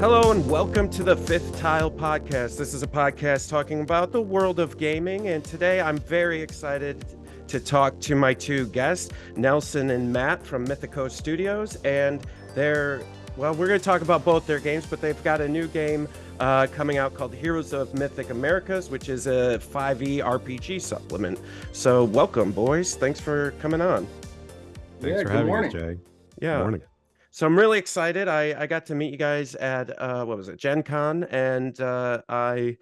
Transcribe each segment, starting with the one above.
Hello and welcome to the Fifth Tile Podcast. This is a podcast talking about the world of gaming, and today I'm very excited to talk to my two guests, Nelson and Matt from Mythicos Studios, and we're going to talk about both their games, but they've got a new game coming out called Heroes of Mythic Americas, which is a 5e RPG supplement. So welcome, boys. Thanks for coming on. Thanks for having us, Jay. Yeah. Good morning. So I'm really excited. I got to meet you guys at Gen Con, and I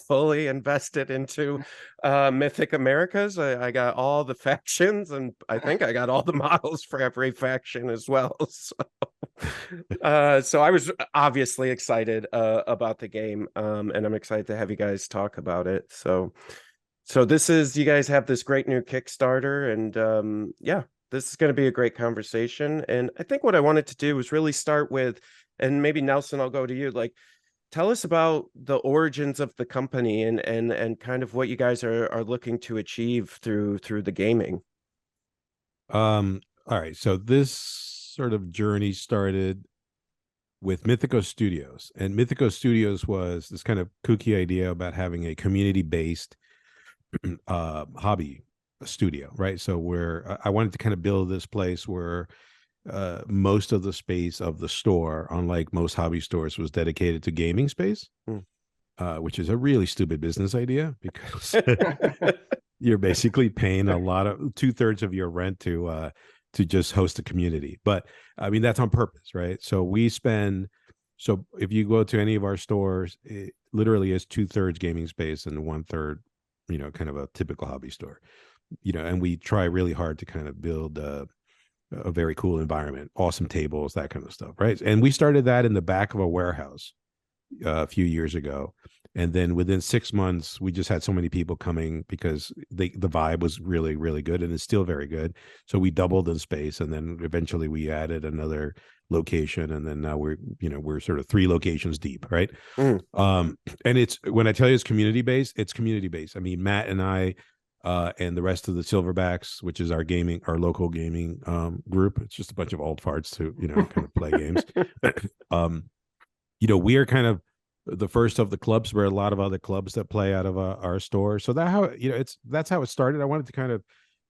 fully invested into Mythic Americas. I got all the factions, and I think I got all the models for every faction as well. So I was obviously excited about the game, and I'm excited to have you guys talk about it. So this is, you guys have this great new Kickstarter, and this is going to be a great conversation. And I think what I wanted to do was really start with, and maybe Nelson, I'll go to you, like, tell us about the origins of the company and kind of what you guys are looking to achieve through the gaming. All right. So this sort of journey started with Mythicos Studios, and Mythicos Studios was this kind of kooky idea about having a community-based hobby studio, right? So where I wanted to kind of build this place where most of the space of the store, unlike most hobby stores, was dedicated to gaming space, which is a really stupid business idea because you're basically paying a lot of 2/3 of your rent to just host a community. But I mean, that's on purpose, right? So if you go to any of our stores, it literally is 2/3 gaming space and 1/3, kind of a typical hobby store. And we try really hard to kind of build a very cool environment, awesome tables, that kind of stuff, right? And we started that in the back of a warehouse a few years ago. And then within 6 months, we just had so many people coming because the vibe was really, really good, and it's still very good. So we doubled in space, and then eventually we added another location, and then now we're sort of 3 locations deep, right? And it's, when I tell you it's community based, it's community based. I mean, Matt and I and the rest of the Silverbacks, which is our local gaming group. It's just a bunch of old farts who, kind of play games. We are kind of the first of the clubs. Where a lot of other clubs that play out of our store. So that's how it started. I wanted to kind of,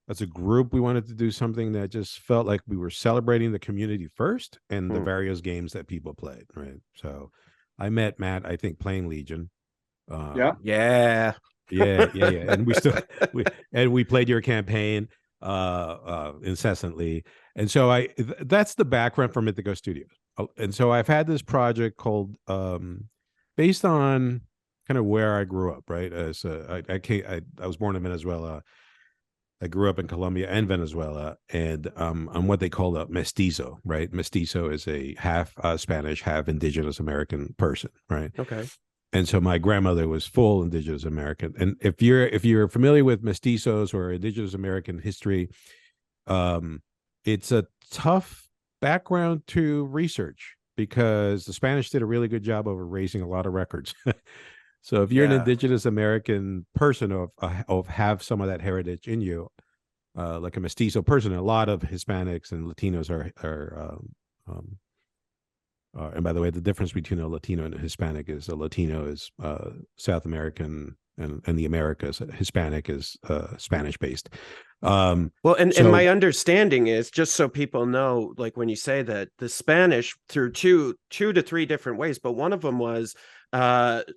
as a group, we wanted to do something that just felt like we were celebrating the community first and the various games that people played, right? So I met Matt, I think, playing Legion. Yeah. And we played your campaign incessantly. And so that's the background for Mythicos Studios. And so I've had this project called based on kind of where I grew up, right? As I was born in Venezuela. I grew up in Colombia and Venezuela, and I'm what they call a mestizo, right? Mestizo is a half Spanish, half indigenous American person, right? Okay. And so my grandmother was full indigenous American. And if you're familiar with mestizos or indigenous American history, it's a tough background to research because the Spanish did a really good job of erasing a lot of records. So if you're an indigenous American person of have some of that heritage in you, like a mestizo person, a lot of Hispanics and Latinos are and by the way, the difference between a Latino and a Hispanic is a Latino is South American and the Americas. Hispanic is Spanish based. And my understanding is, just so people know, like when you say that, the Spanish through two to three different ways, but one of them was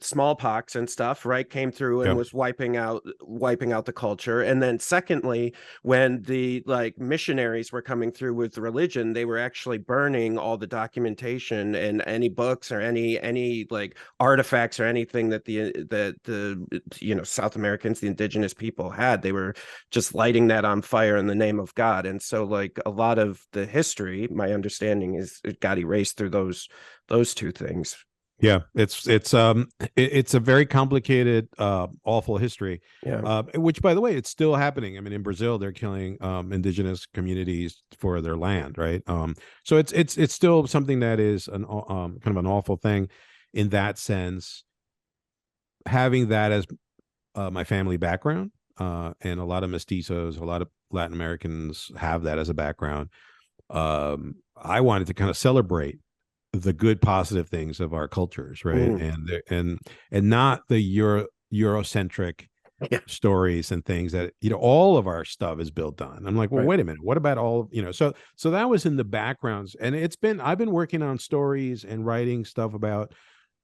smallpox and stuff, right, came through and was wiping out the culture. And then secondly, when the missionaries were coming through with religion, they were actually burning all the documentation and any books or any like artifacts or anything that the South Americans, the indigenous people had. They were just lighting that on fire in the name of God. And so like a lot of the history, my understanding is, it got erased through those two things. Yeah, it's a very complicated, awful history. Which, by the way, it's still happening. I mean, in Brazil, they're killing indigenous communities for their land, right? So it's still something that is an kind of an awful thing. In that sense, having that as my family background, and a lot of mestizos, a lot of Latin Americans have that as a background. I wanted to kind of celebrate the good positive things of our cultures, right? Mm. And not the Eurocentric Yeah. stories and things that, you know, all of our stuff is built on. I'm like, well, Right. wait a minute, what about all, you know? So that was in the backgrounds, and I've been working on stories and writing stuff about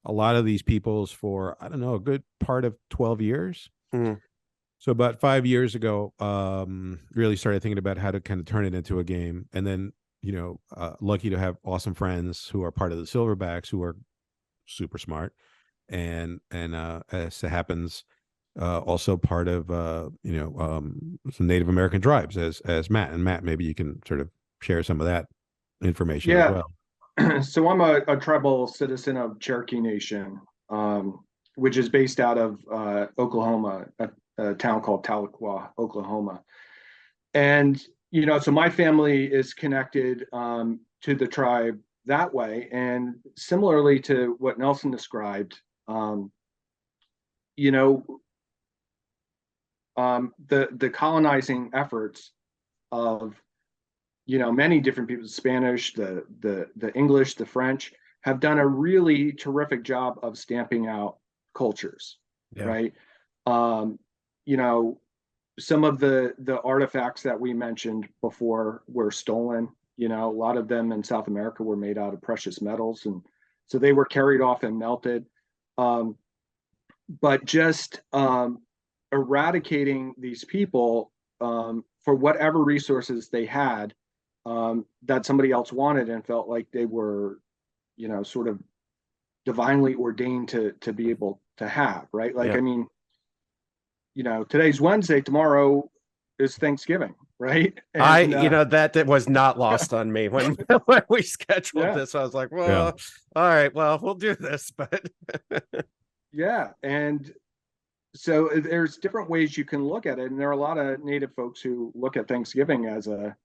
a lot of these peoples for, I don't know, a good part of 12 years. Mm. So about 5 years ago, really started thinking about how to kind of turn it into a game. And then, you know, lucky to have awesome friends who are part of the Silverbacks who are super smart. And as it happens, also part of, some Native American tribes as Matt. And Matt, maybe you can sort of share some of that information as Yeah. well. So I'm a tribal citizen of Cherokee Nation, which is based out of Oklahoma, a town called Tahlequah, Oklahoma. And, you know, so my family is connected to the tribe that way. And similarly to what Nelson described, you know, the colonizing efforts of, you know, many different people, Spanish, the English, the French, have done a really terrific job of stamping out cultures, Yeah. right? You know, some of the artifacts that we mentioned before were stolen. You know, a lot of them in South America were made out of precious metals, and so they were carried off and melted. But just eradicating these people for whatever resources they had that somebody else wanted and felt like they were, you know, sort of divinely ordained to be able to have, right? Like, Yeah. I mean, you know, today's Wednesday, tomorrow is Thanksgiving, right? And You know, that was not lost on me when when we scheduled yeah, this. I was like, Yeah. well, all right, well, we'll do this, but yeah. And so there's different ways you can look at it. And there are a lot of Native folks who look at Thanksgiving as a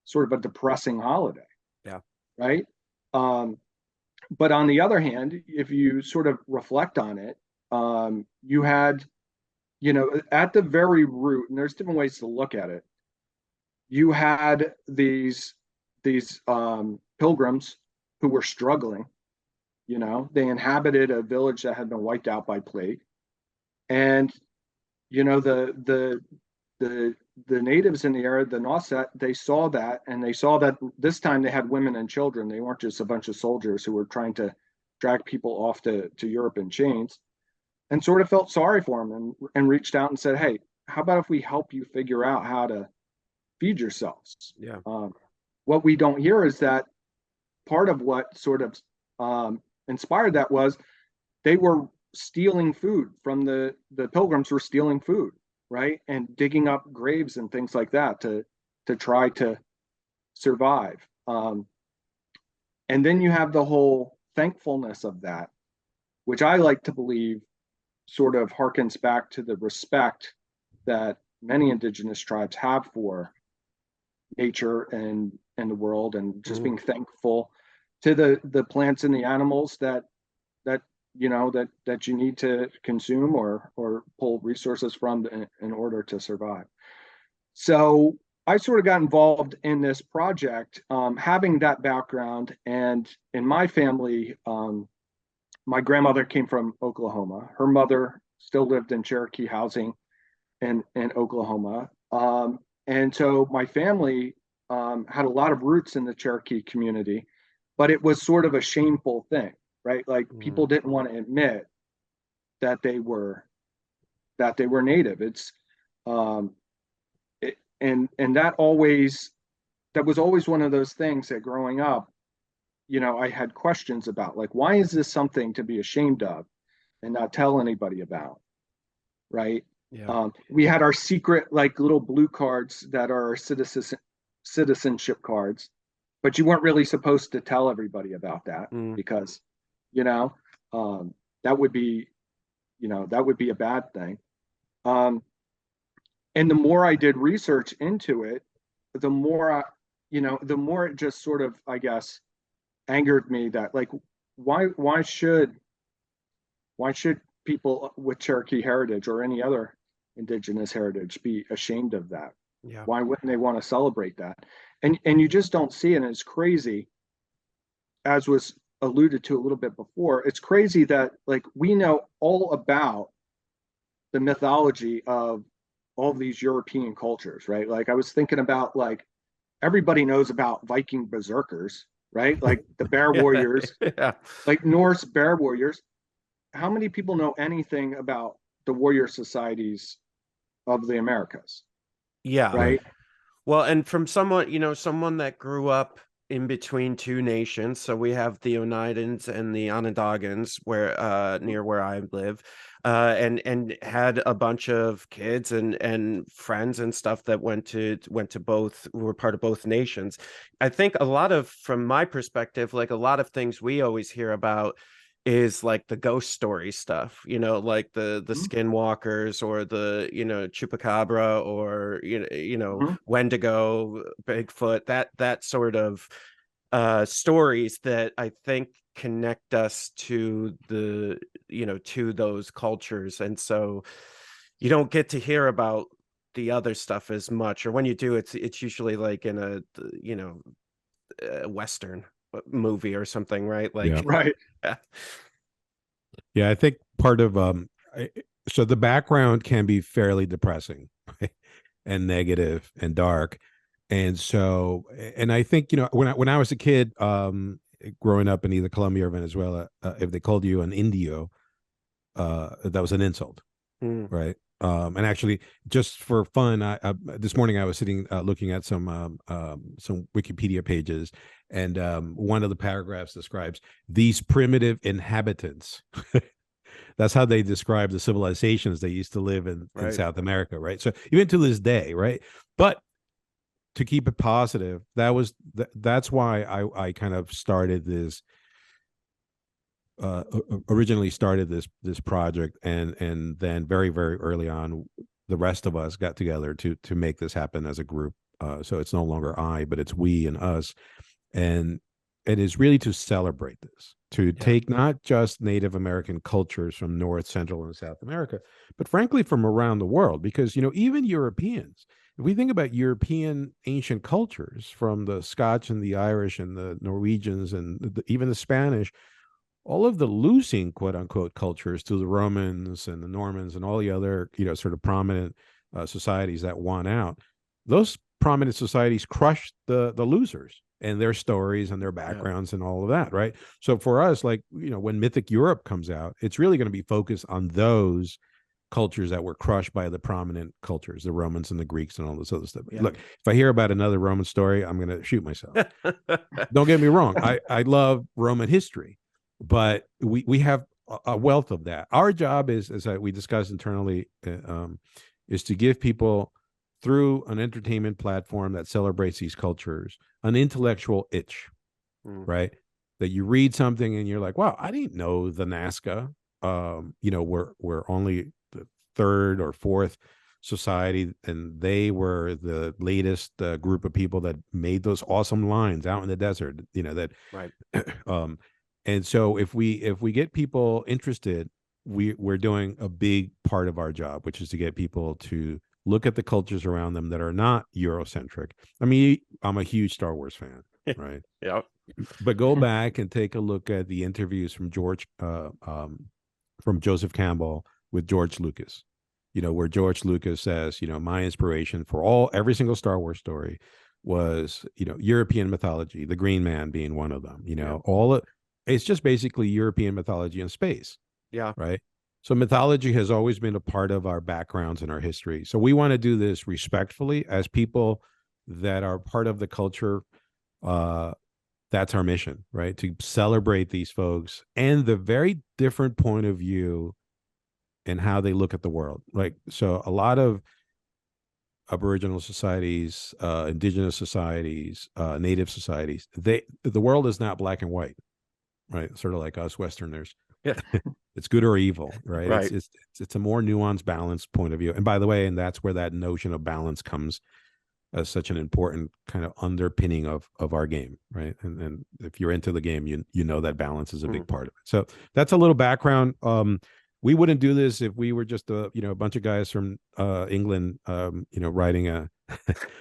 sort of a depressing holiday. Yeah. Right. But on the other hand, if you sort of reflect on it, you had, you know, at the very root, and there's different ways to look at it, you had these pilgrims who were struggling. You know, they inhabited a village that had been wiped out by plague, and you know the the natives in the area, the Nauset, they saw that, and they saw that this time they had women and children. They weren't just a bunch of soldiers who were trying to drag people off to Europe in chains, and sort of felt sorry for them and reached out and said, "Hey, how about if we help you figure out how to feed yourselves?" yeah. What we don't hear is that part of what sort of inspired that was they were stealing food from the pilgrims were stealing food, right, and digging up graves and things like that to try to survive. And then you have the whole thankfulness of that, which I like to believe sort of harkens back to the respect that many indigenous tribes have for nature and the world, and just being thankful to the plants and the animals that you know that you need to consume or pull resources from in order to survive. So I sort of got involved in this project, having that background. And in my family, my grandmother came from Oklahoma. Her mother still lived in Cherokee housing in Oklahoma. And so my family had a lot of roots in the Cherokee community, but it was sort of a shameful thing, right? Like people didn't want to admit that they were native. It's and that was always one of those things that growing up, you know, I had questions about, like, why is this something to be ashamed of and not tell anybody about, right? Yeah. We had our secret, like, little blue cards that are our citizenship cards, but you weren't really supposed to tell everybody about that because, you know, that would be, you know, that would be a bad thing. And the more I did research into it, the more you know, the more it just sort of, I guess, angered me that, like, why should people with Cherokee heritage or any other indigenous heritage be ashamed of that? Yeah. Why wouldn't they want to celebrate that? And you just don't see it. And it's crazy, as was alluded to a little bit before, it's crazy that like we know all about the mythology of all these European cultures, right? Like I was thinking about like everybody knows about Viking berserkers, right? Like the bear warriors, Yeah. like Norse bear warriors. How many people know anything about the warrior societies of the Americas, Yeah. right? Well, and from someone, someone that grew up in between two nations. So we have the Oneidas and the Onondagans where near where I live. And had a bunch of kids and friends and stuff that went to both, were part of both nations. I think a lot of, from my perspective, like a lot of things we always hear about is like the ghost story stuff, like the Mhm. skinwalkers or the chupacabra or Mhm. Wendigo, Bigfoot, that sort of stories that I think connect us to the to those cultures. And so you don't get to hear about the other stuff as much, or when you do, it's usually like in a Western movie or something, right? Yeah. Like Right. yeah. Yeah, I think part of so the background can be fairly depressing, right? And negative and dark. And so, and I think, when I was a kid, growing up in either Colombia or Venezuela, if they called you an Indio, that was an insult, Mm. right? And actually, just for fun, this morning I was sitting looking at some Wikipedia pages, and one of the paragraphs describes these primitive inhabitants. That's how they describe the civilizations they used to live in Right. South America, right? So even to this day, right? But to keep it positive, that's why I kind of started this originally started this project, and then very, very early on the rest of us got together to make this happen as a group. So it's no longer I, but it's we and us, and it is really to celebrate this, to take not just Native American cultures from North, Central, and South America, but frankly from around the world. Because even Europeans, if we think about European ancient cultures, from the Scotch and the Irish and the Norwegians and even the Spanish, all of the losing quote unquote cultures to the Romans and the Normans and all the other sort of prominent societies that won out, those prominent societies crushed the losers and their stories and their backgrounds and all of that, right? So for us, like when Mythic Europe comes out, it's really going to be focused on those cultures that were crushed by the prominent cultures, the Romans and the Greeks and all this other stuff. Look, if I hear about another Roman story, I'm going to shoot myself. Don't get me wrong, I love Roman history, but we have a wealth of that. Our job is, as we discussed internally, is to give people, through an entertainment platform that celebrates these cultures, an intellectual itch, right? That you read something and you're like, wow, I didn't know the Nazca, we're only the third or fourth society, and they were the latest group of people that made those awesome lines out in the desert, that Right. And so if we get people interested, we're doing a big part of our job, which is to get people to look at the cultures around them that are not Eurocentric. I mean, I'm a huge Star Wars fan, right? Yeah. But go back and take a look at the interviews from from Joseph Campbell with George Lucas, where George Lucas says, my inspiration for every single Star Wars story was, European mythology, the Green Man being one of them, it's just basically European mythology in space. Yeah. Right. So mythology has always been a part of our backgrounds and our history. So we want to do this respectfully as people that are part of the culture. That's our mission, right? To celebrate these folks and the very different point of view and how they look at the world. Like, so a lot of Aboriginal societies, indigenous societies, native societies, the world is not black and white, right? Sort of like us Westerners. Yeah. It's good or evil, right? Right. It's a more nuanced, balanced point of view. And by the way, and that's where that notion of balance comes as such an important kind of underpinning of our game, right? And if you're into the game, you know that balance is a big part of it. So that's a little background. we wouldn't do this if we were just a bunch of guys from England, writing a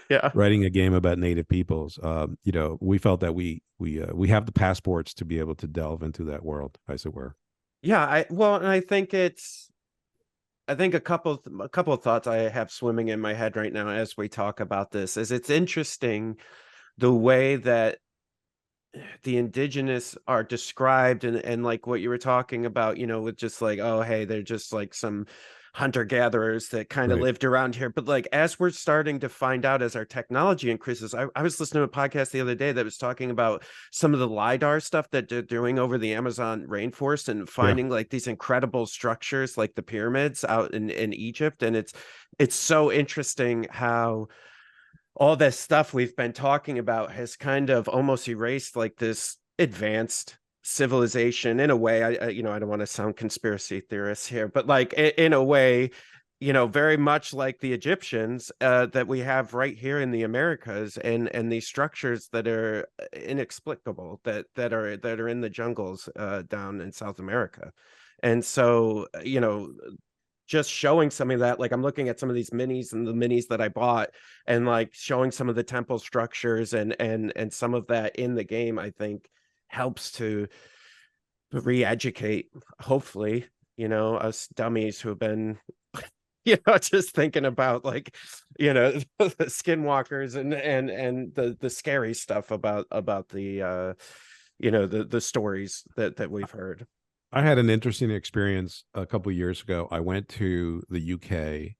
Yeah. writing a game about native peoples. We felt that we have the passports to be able to delve into that world, as it were. Yeah, and I think a couple of thoughts I have swimming in my head right now as we talk about this is it's interesting the way that the indigenous are described, and like what you were talking about, with just like, oh, hey, they're just like some hunter gatherers that kind of Right. lived around here. But like, as we're starting to find out, as our technology increases, I was listening to a podcast the other day that was talking about some of the LiDAR stuff that they're doing over the Amazon rainforest and finding like these incredible structures like the pyramids out in Egypt. And it's so interesting how all this stuff we've been talking about has kind of almost erased like this advanced civilization in a way. I don't want to sound conspiracy theorist here, but like in a way, very much like the Egyptians that we have right here in the Americas, and these structures that are inexplicable that are in the jungles down in South America. And so, just showing some of that, like I'm looking at some of these minis and the minis that I bought, and like showing some of the temple structures and some of that in the game, I think helps to re-educate, hopefully, us dummies who have been just thinking about like, the skinwalkers and the scary stuff about the the stories that we've heard. I had an interesting experience a couple of years ago. I went to the UK.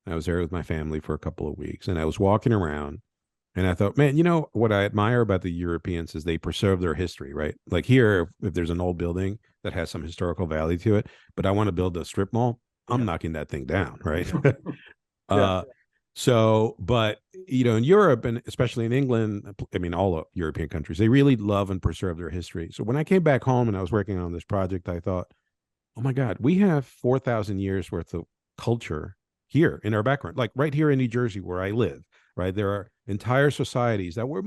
I was there with my family for a couple of weeks, and I was walking around, and I thought, man, what I admire about the Europeans is they preserve their history, right? Like here, if there's an old building that has some historical value to it, but I want to build a strip mall, I'm knocking that thing down, right? Yeah. But in Europe, and especially in England, I mean, all European countries, they really love and preserve their history. So when I came back home and I was working on this project, I thought, oh my God, we have 4,000 years worth of culture here in our background, like right here in New Jersey, where I live, right? There are entire societies that were,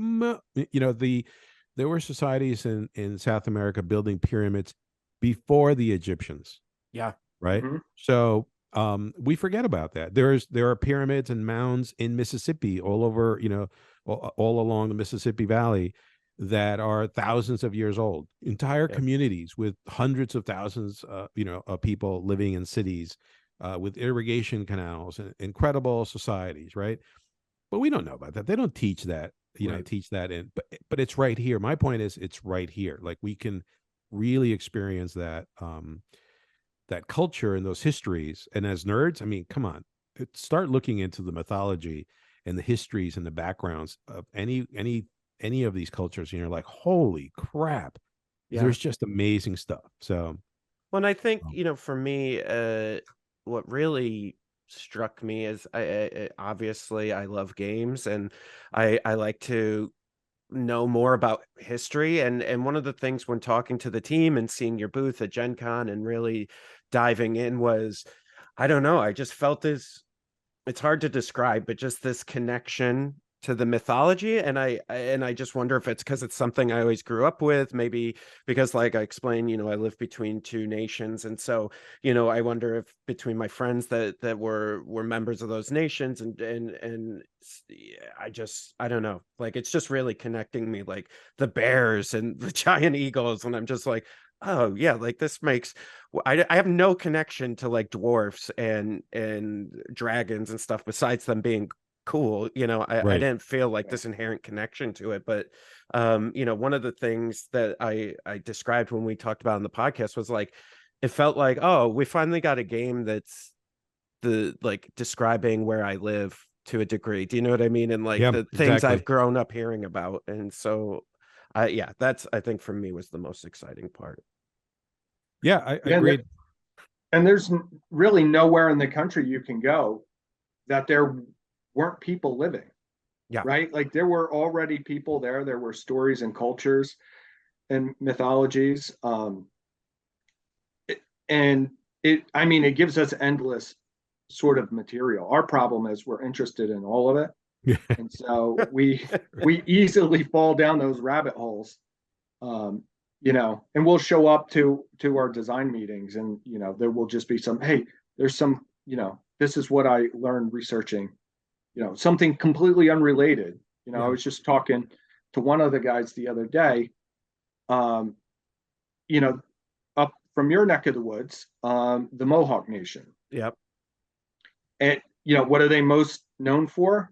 there were societies in South America building pyramids before the Egyptians. Yeah. Right. Mm-hmm. So we forget about that. There are pyramids and mounds in Mississippi all over, all along the Mississippi Valley that are thousands of years old. Entire communities with hundreds of thousands, of people living in cities with irrigation canals and incredible societies, right? But we don't know about that. They don't teach that, teach that in. But it's right here. My point is, it's right here. Like we can really experience that. That culture and those histories. And as nerds, I mean, come on, start looking into the mythology and the histories and the backgrounds of any of these cultures, and you're like, holy crap, there's just amazing stuff. So when I think, for me, what really struck me is I obviously I love games, and I like to know more about history, and one of the things when talking to the team and seeing your booth at Gen Con and really diving in was, I don't know, I just felt this, it's hard to describe, but just this connection to the mythology. And I just wonder if it's because it's something I always grew up with, maybe because like I explained, I live between two nations. And so, I wonder if between my friends that were members of those nations, and I don't know, like it's just really connecting me, like the bears and the giant eagles. And I'm just like, oh yeah, like this makes, I have no connection to like dwarfs and dragons and stuff besides them being cool. I didn't feel like this inherent connection to it. But one of the things that I described when we talked about in the podcast was like, it felt like, oh, we finally got a game that's like describing where I live to a degree. Do you know what I mean? And like the things I've grown up hearing about. And so that's, I think for me, was the most exciting part. Yeah, I agree. And there's really nowhere in the country you can go that there weren't people living. Yeah. Right? Like there were already people there. There were stories and cultures and mythologies. It gives us endless sort of material. Our problem is we're interested in all of it. And so we easily fall down those rabbit holes. and we'll show up to our design meetings, and there will just be some, hey, there's some, this is what I learned researching, something completely unrelated. I was just talking to one of the guys the other day, up from your neck of the woods, the Mohawk Nation. Yep. And what are they most known for?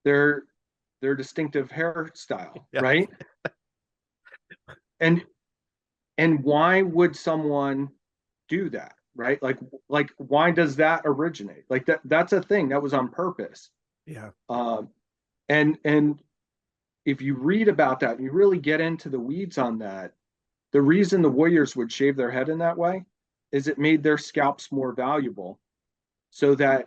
Their distinctive hairstyle, right? And why would someone do that, right? Like why does that originate? Like that's a thing that was on purpose. Yeah. And if you read about that, you really get into the weeds on that. The reason the warriors would shave their head in that way is it made their scalps more valuable, so that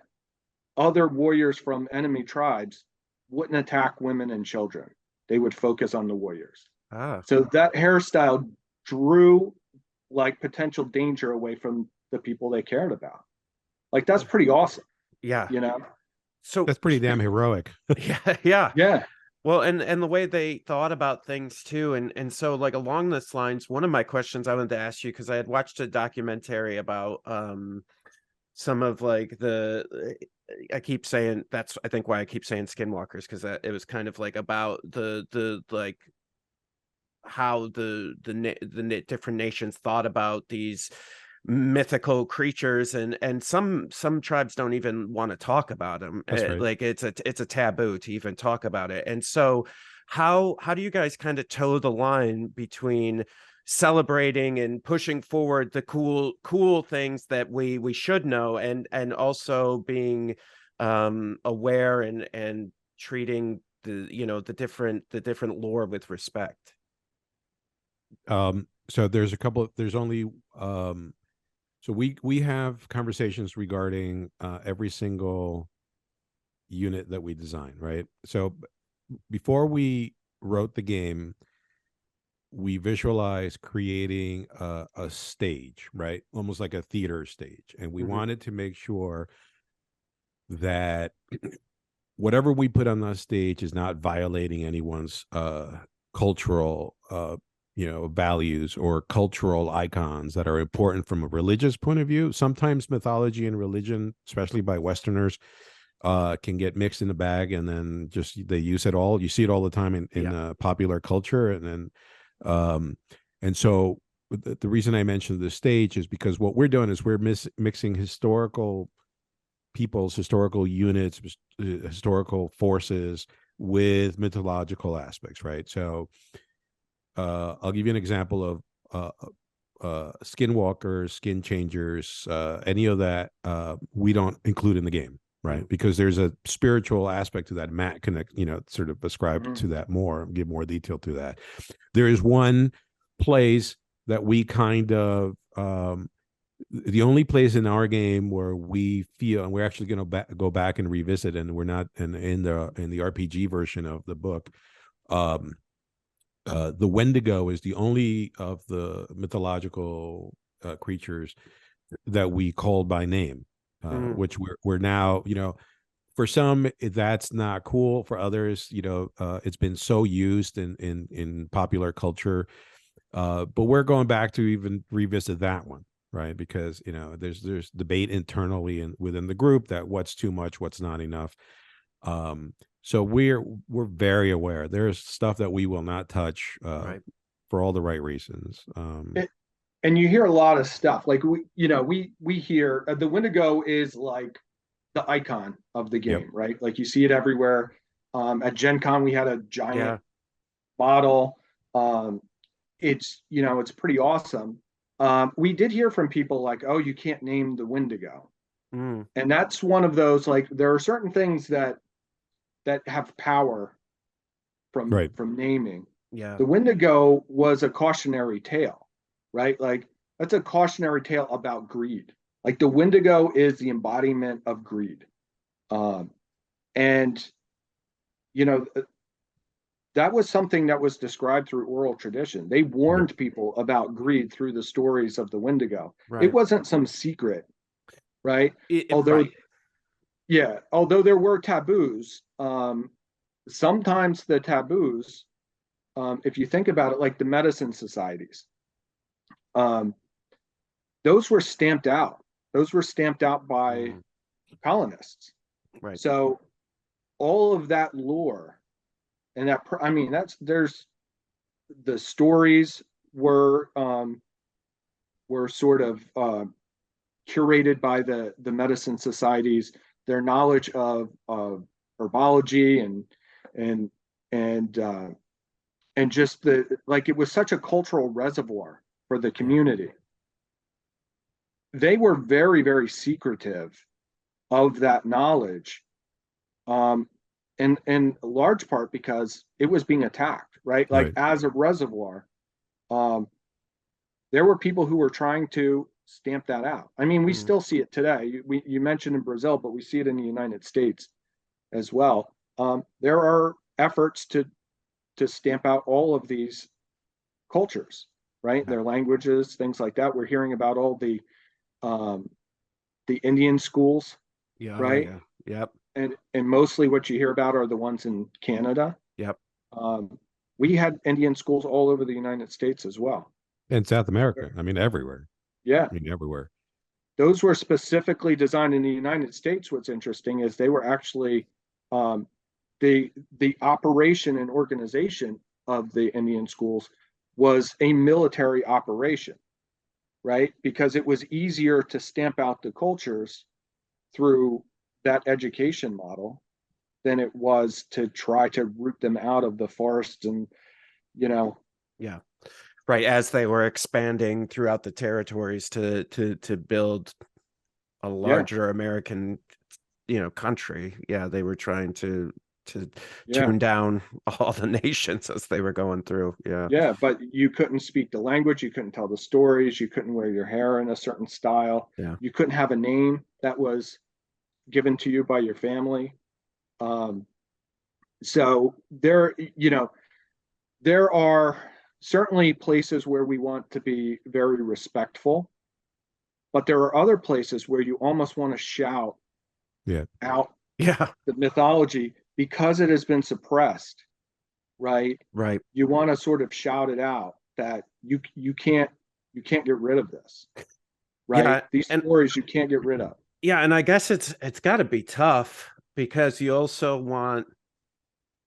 other warriors from enemy tribes wouldn't attack women and children. They would focus on the warriors. So that hairstyle drew like potential danger away from the people they cared about. Like that's pretty awesome. Yeah. So that's pretty damn heroic. Yeah. Well, and the way they thought about things too. And so like along this lines, one of my questions I wanted to ask you, because I had watched a documentary about some of like I keep saying, that's I think why I keep saying skinwalkers, because it was kind of like about the like how the different nations thought about these mythical creatures, and some tribes don't even want to talk about them. Right. Like it's a taboo to even talk about it. And so how do you guys kind of toe the line between celebrating and pushing forward the cool things that we should know, and also being aware and treating the different lore with respect? So there's only so we have conversations regarding every single unit that we design, right? So before we wrote the game, we visualized creating a stage, right? Almost like a theater stage. And we wanted to make sure that whatever we put on that stage is not violating anyone's cultural values or cultural icons that are important from a religious point of view. Sometimes mythology and religion, especially by Westerners, can get mixed in the bag, and then just they use it all. You see it all the time in popular culture, and so the reason I mentioned the stage is because what we're doing is we're mixing historical peoples, historical units, historical forces with mythological aspects, right? So I'll give you an example of skinwalkers, skin changers, any of that we don't include in the game, right? Because there's a spiritual aspect to that. Matt can sort of ascribe to that more, give more detail to that. There is one place that we kind of the only place in our game where we feel, and we're actually going to go back and revisit, and we're not in the RPG version of the book. The Wendigo is the only of the mythological creatures that we called by name, which we're now, for some that's not cool. For others, it's been so used in popular culture, but we're going back to even revisit that one, right? Because there's debate internally and within the group that what's too much, what's not enough. So we're very aware. There's stuff that we will not touch for all the right reasons. And you hear a lot of stuff like we hear the Wendigo is like the icon of the game, right? Like you see it everywhere. At Gen Con we had a giant bottle. It's it's pretty awesome. We did hear from people like, oh, you can't name the Wendigo, and that's one of those, like, there are certain things that have power from naming. The Wendigo was a cautionary tale, right? Like that's a cautionary tale about greed. Like the Wendigo is the embodiment of greed, and that was something that was described through oral tradition. They warned people about greed through the stories of the Wendigo. It wasn't some secret, right? Although there were taboos, sometimes the taboos if you think about it, like the medicine societies, um, those were stamped out. Those were stamped out by colonists. Right. So all of that lore and that, I mean, there's the stories were sort of curated by the medicine societies. Their knowledge of herbology and and just it was such a cultural reservoir for the community. They were very, very secretive of that knowledge, in large part because it was being attacked, right? Like as a reservoir, there were people who were trying to stamp that out. I mean, we still see it today. You mentioned in Brazil, but we see it in the United States as well. There are efforts to stamp out all of these cultures, right? Their languages, things like that. We're hearing about all the Indian schools, right? Yep. And mostly what you hear about are the ones in Canada. Yep. We had Indian schools all over the United States as well. In South America, I mean, everywhere. Yeah. I mean, everywhere. Those were specifically designed in the United States. What's interesting is they were actually the operation and organization of the Indian schools was a military operation, right? Because it was easier to stamp out the cultures through that education model than it was to try to root them out of the forest and, Yeah. Right. As they were expanding throughout the territories to build a larger American, country. Yeah. They were trying to tune down all the nations as they were going through. Yeah, but you couldn't speak the language, you couldn't tell the stories, you couldn't wear your hair in a certain style, you couldn't have a name that was given to you by your family. So there are certainly places where we want to be very respectful, but there are other places where you almost want to shout out the mythology because it has been suppressed, right? Right. You want to sort of shout it out that you can't get rid of this, right? These stories you can't get rid of. Yeah, and I guess it's got to be tough because you also want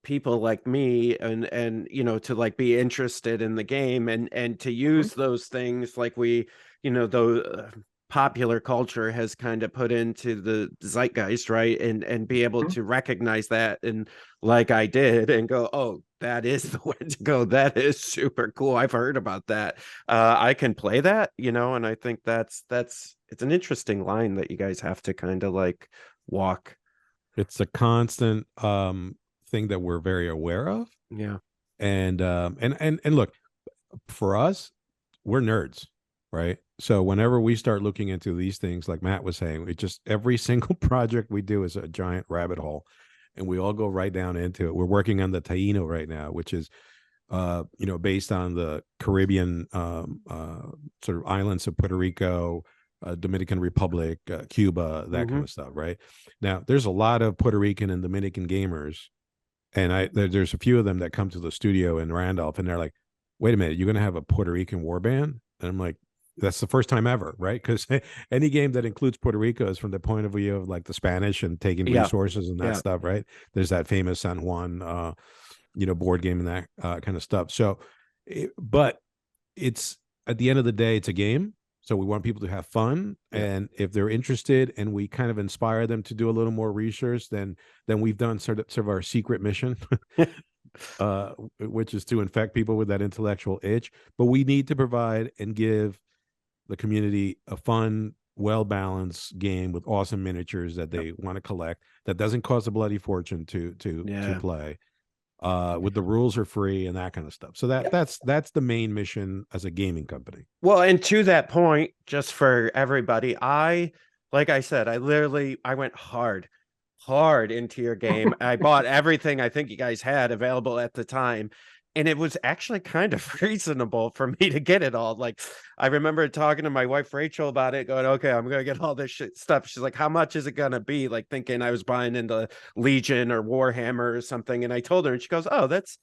people like me and to like be interested in the game and to use those things like we the popular culture has kind of put into the zeitgeist, right? And be able to recognize that and like I did and go, oh, that is the way to go. That is super cool. I've heard about that. I can play that, and I think it's an interesting line that you guys have to kind of like walk. It's a constant thing that we're very aware of. Yeah. And look, for us, we're nerds, right? So whenever we start looking into these things, like Matt was saying, it just every single project we do is a giant rabbit hole, and we all go right down into it. We're working on the Taino right now, which is based on the Caribbean sort of islands of Puerto Rico, Dominican Republic, Cuba, that kind of stuff, right? Now, there's a lot of Puerto Rican and Dominican gamers, and there's a few of them that come to the studio in Randolph, and they're like, wait a minute, you're going to have a Puerto Rican warband? And I'm like, that's the first time ever, right? Because any game that includes Puerto Rico is from the point of view of like the Spanish and taking resources and that stuff, right? There's that famous San Juan, board game and that kind of stuff. So, but it's at the end of the day, it's a game. So we want people to have fun, and if they're interested, and we kind of inspire them to do a little more research, then we've done sort of our secret mission, which is to infect people with that intellectual itch. But we need to provide and give the community a fun, well-balanced game with awesome miniatures that they want to collect, that doesn't cost a bloody fortune to play. With the rules are free and that kind of stuff. So that's the main mission as a gaming company. Well, and to that point, just for everybody, like I said, I went hard into your game. I bought everything I think you guys had available at the time. And it was actually kind of reasonable for me to get it all. Like, I remember talking to my wife, Rachel, about it, going, okay, I'm going to get all this stuff. She's like, how much is it going to be? Like, thinking I was buying into Legion or Warhammer or something. And I told her, and she goes, oh, that's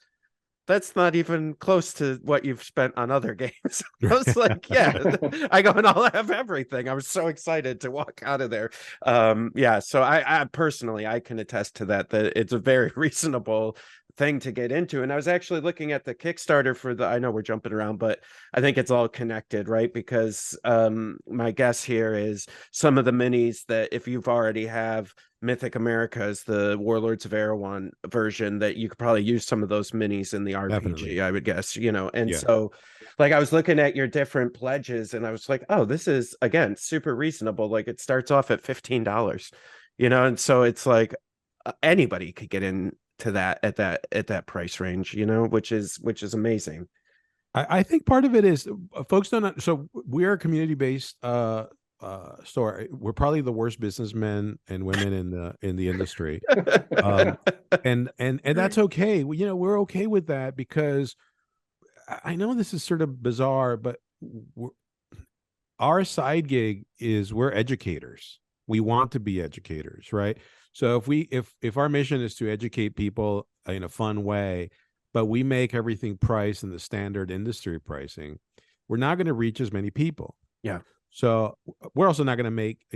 that's not even close to what you've spent on other games. I was like, yeah, I go and I'll have everything. I was so excited to walk out of there. Yeah, so I personally, I can attest to that it's a very reasonable thing to get into. And I was actually looking at the Kickstarter for I know we're jumping around, but I think it's all connected, right? Because my guess here is some of the minis that if you've already have Mythic Americas, the Warlords of Erewhon version, that you could probably use some of those minis in the RPG. Definitely. I would guess, and so like I was looking at your different pledges and I was like, oh, this is again super reasonable. Like it starts off at $15, and so it's like anybody could get into that at that price range, which is amazing. I think part of it is folks don't. So we're a community-based store. We're probably the worst businessmen and women in the industry, and that's okay. We're okay with that because I know this is sort of bizarre, but our side gig is we're educators. We want to be educators, right? So if our mission is to educate people in a fun way, but we make everything priced in the standard industry pricing, we're not going to reach as many people. Yeah. So we're also not going to make,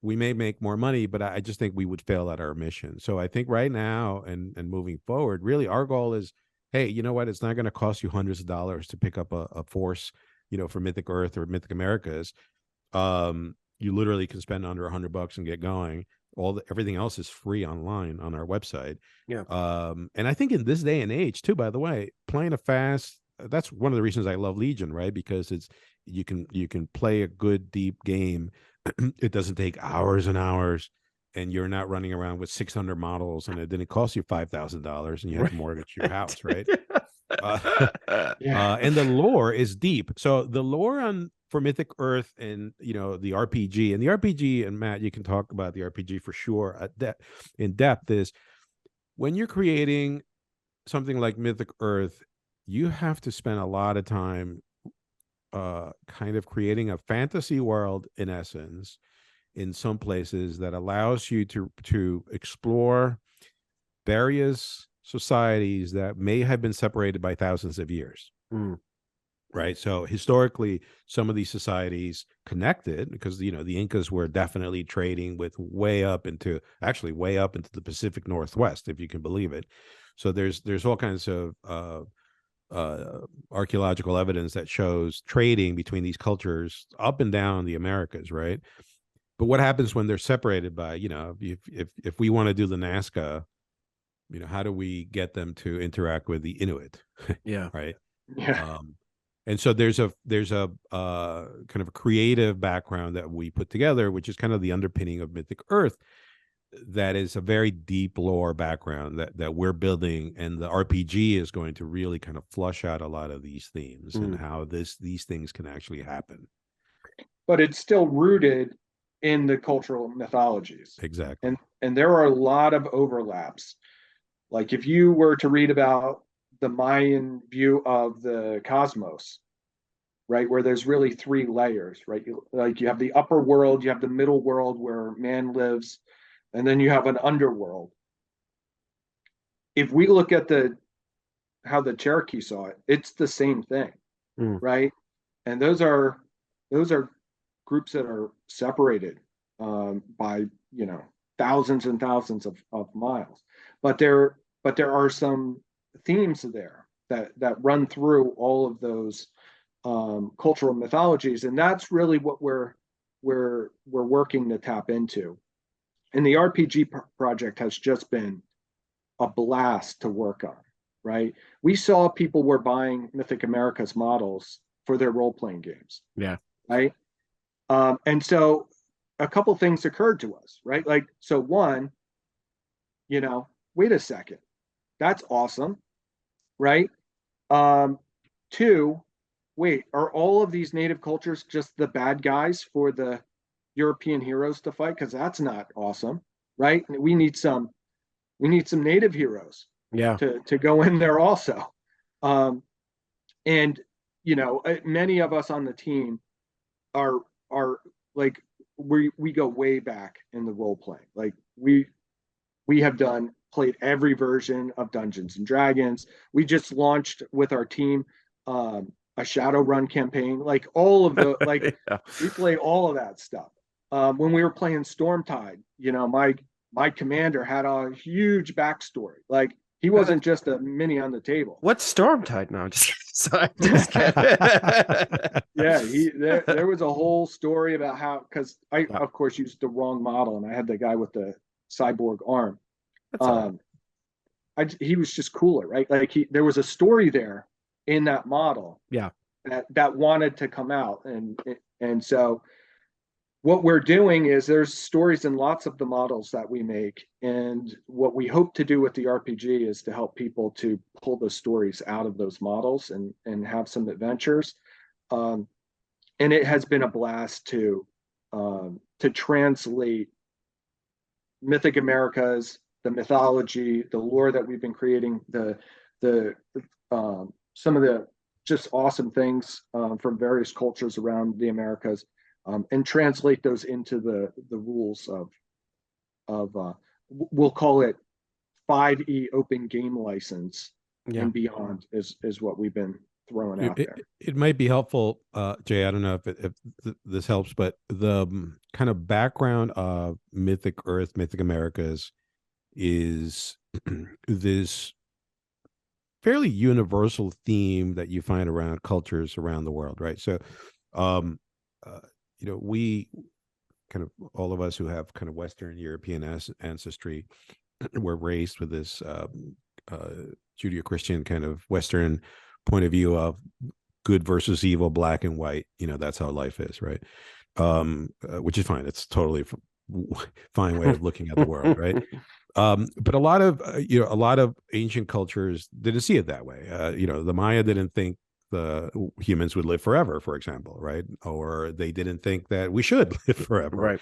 we may make more money, but I just think we would fail at our mission. So I think right now and moving forward, really our goal is, hey, you know what? It's not going to cost you hundreds of dollars to pick up a force, for Mythic Earth or Mythic Americas. You literally can spend under $100 and get going. Everything else is free online on our website. Yeah. And I think in this day and age too, by the way, playing a fast, that's one of the reasons I love Legion, right? Because you can play a good deep game. It doesn't take hours and hours, and you're not running around with 600 models, and it didn't cost you $5,000, and you have to mortgage your house, right? And the lore is deep. So the lore for Mythic Earth and the RPG, and Matt, you can talk about the RPG for sure in depth, is when you're creating something like Mythic Earth, you have to spend a lot of time kind of creating a fantasy world, in essence, in some places that allows you to explore various societies that may have been separated by thousands of years. Right. So historically, some of these societies connected because, the Incas were definitely trading with way up into the Pacific Northwest, if you can believe it. So there's all kinds of archaeological evidence that shows trading between these cultures up and down the Americas. Right. But what happens when they're separated by, if we want to do the Nazca, how do we get them to interact with the Inuit? Yeah. Right. Yeah. And so there's a kind of a creative background that we put together, which is kind of the underpinning of Mythic Earth. That is a very deep lore background that we're building, and the RPG is going to really kind of flush out a lot of these themes and how these things can actually happen. But it's still rooted in the cultural mythologies. Exactly. And there are a lot of overlaps. Like if you were to read about the Mayan view of the cosmos, right, where there's really three layers, right? You have the upper world, you have the middle world where man lives, and then you have an underworld. If we look at how the Cherokee saw it, it's the same thing, right? And those are groups that are separated by thousands and thousands of miles, but there are some themes there that run through all of those cultural mythologies, and that's really what we're working to tap into. And the RPG project has just been a blast to work on, right? We saw people were buying Mythic Americas models for their role-playing games. Yeah. Right. And so a couple things occurred to us, right? Like, so one, wait a second, that's awesome, right? Two, wait, are all of these native cultures just the bad guys for the European heroes to fight? Because that's not awesome, right? We need some native heroes, to go in there also. And many of us on the team are like we go way back in the role playing. Like we have done played every version of Dungeons and Dragons. We just launched with our team a Shadowrun campaign, like all of the like Yeah. we play all of that stuff. When we were playing Stormtide, you know, my commander had a huge backstory. Like he wasn't just a mini on the table. What's Stormtide now? Just kidding. Yeah, there was a whole story about how, because I of course used the wrong model and I had the guy with the cyborg arm. He was just cooler, right? Like there was a story there in that model. Yeah. That wanted to come out, and so what we're doing is there's stories in lots of the models that we make, and what we hope to do with the RPG is to help people to pull the stories out of those models and have some adventures. And it has been a blast to translate Mythic Americas, the mythology, the lore that we've been creating, some of the just awesome things from various cultures around the Americas, and translate those into the rules of we'll call it 5e open game license and beyond is what we've been throwing out there. It might be helpful, Jay. I don't know if this helps, but the kind of background of Mythic Earth, Mythic Americas is this fairly universal theme that you find around cultures around the world, right? So, you know, we kind of, all of us who have kind of Western European ancestry were raised with this Judeo-Christian kind of Western point of view of good versus evil, black and white. You know, that's how life is, right? Which is fine. It's totally fine way of looking at the world, right? But a lot of ancient cultures didn't see it that way. You know, the Maya didn't think the humans would live forever, for example, right? Or they didn't think that we should live forever, right?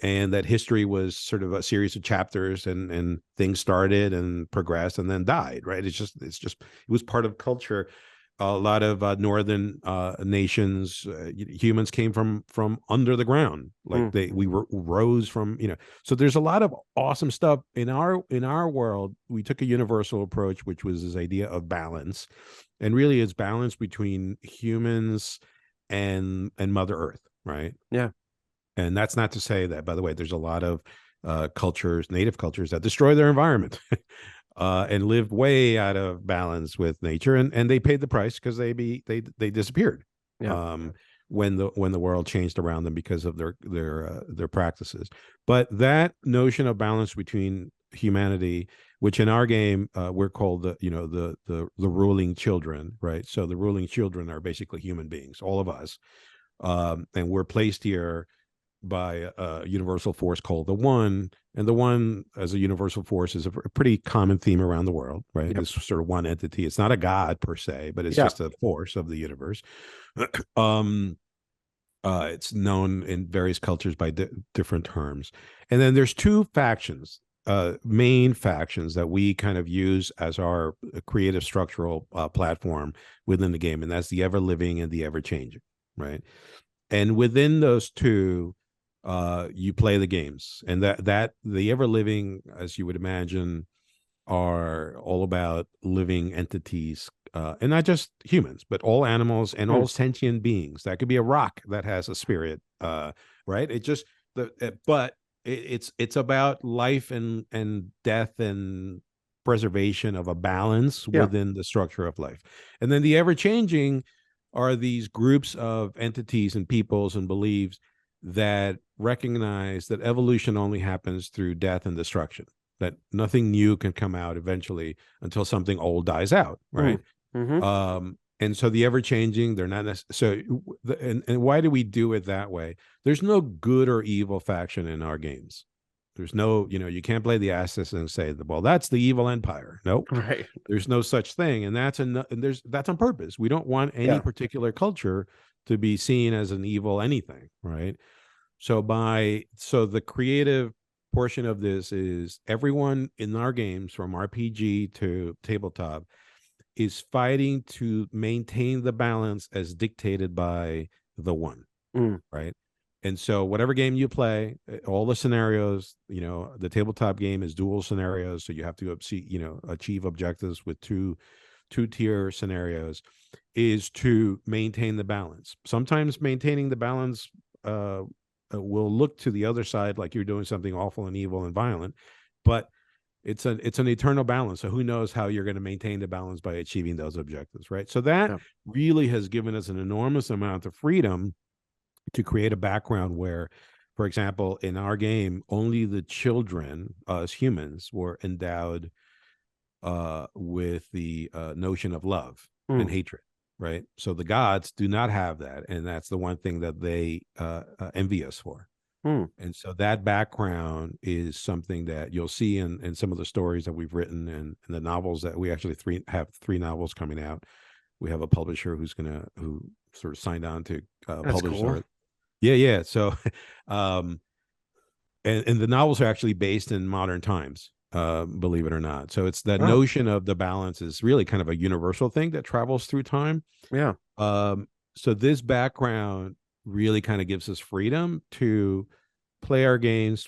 And that history was sort of a series of chapters, and things started and progressed and then died, right? It was part of culture. A lot of northern nations, humans came from under the ground, like we rose from, you know. So there's a lot of awesome stuff in our world. We took a universal approach, which was this idea of balance, and really it's balance between humans and Mother Earth, right? Yeah. And that's not to say that, by the way, there's a lot of cultures, native cultures, that destroy their environment. And lived way out of balance with nature, and they paid the price because they disappeared. Yeah. When the world changed around them because of their practices. But that notion of balance between humanity, which in our game we're called the ruling children, right? So the ruling children are basically human beings, all of us, and we're placed here by a universal force called the One. And the One as a universal force is a pretty common theme around the world, right? Yep. This sort of one entity. It's not a god per se, but it's just a force of the universe. It's known in various cultures by different terms. And then there's two factions, main factions that we kind of use as our creative structural platform within the game. And that's the ever living and the ever changing, right? And within those two, you play the games, and that the ever living, as you would imagine, are all about living entities, and not just humans, but all animals and all sentient beings. That could be a rock that has a spirit, right? It's about life and death and preservation of a balance within the structure of life. And then the ever changing are these groups of entities and peoples and beliefs that recognize that evolution only happens through death and destruction, that nothing new can come out eventually until something old dies out, right? And so the ever-changing, they're not necessarily, so, and why do we do it that way? There's no good or evil faction in our games. There's no, you can't play the Axis and say, well, that's the evil empire. Nope. Right. There's no such thing. And that's on purpose. We don't want any particular culture to be seen as an evil anything, right? So the creative portion of this is everyone in our games, from RPG to tabletop, is fighting to maintain the balance as dictated by the One, right? And so whatever game you play, all the scenarios, you know, the tabletop game is dual scenarios. So you have to achieve objectives with two-tier scenarios, is to maintain the balance. Sometimes maintaining the balance will look to the other side like you're doing something awful and evil and violent, but it's an eternal balance. So who knows how you're going to maintain the balance by achieving those objectives, right? So that really has given us an enormous amount of freedom to create a background where, for example, in our game, only the children, as humans, were endowed with the notion of love and hatred, right? So the gods do not have that, and that's the one thing that they envy us for. And so that background is something that you'll see in some of the stories that we've written and the novels that we actually have three novels coming out. We have a publisher who sort of signed on to publish cool. our. Yeah. So, and the novels are actually based in modern times, believe it or not. So it's that notion of the balance is really kind of a universal thing that travels through time. Yeah. So this background really kind of gives us freedom to play our games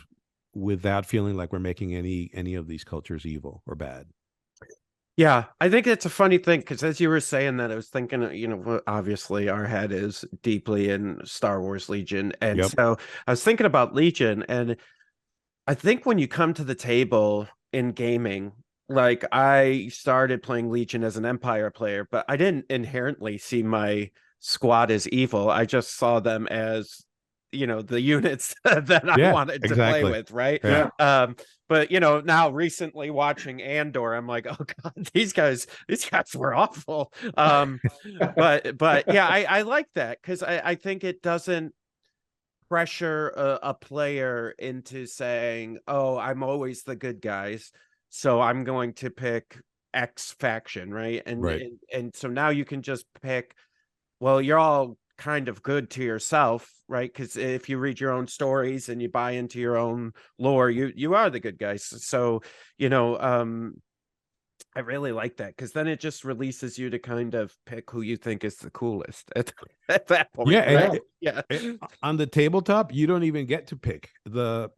without feeling like we're making any of these cultures evil or bad. Yeah, I think it's a funny thing because as you were saying that, I was thinking, obviously our head is deeply in Star Wars Legion. And so I was thinking about Legion, and I think when you come to the table in gaming, like I started playing Legion as an Empire player, but I didn't inherently see my squad as evil. I just saw them as, the units that I wanted to play with, right? Yeah. But now recently watching Andor, I'm like, oh god, these guys were awful. But yeah, I like that because I think it doesn't pressure a player into saying, oh, I'm always the good guys, so I'm going to pick X faction, right? And so now you can just pick, well, you're all kind of good to yourself, right? Because if you read your own stories and you buy into your own lore, you are the good guys. So I really like that because then it just releases you to kind of pick who you think is the coolest at that point. Yeah, right? On the tabletop, you don't even get to pick the.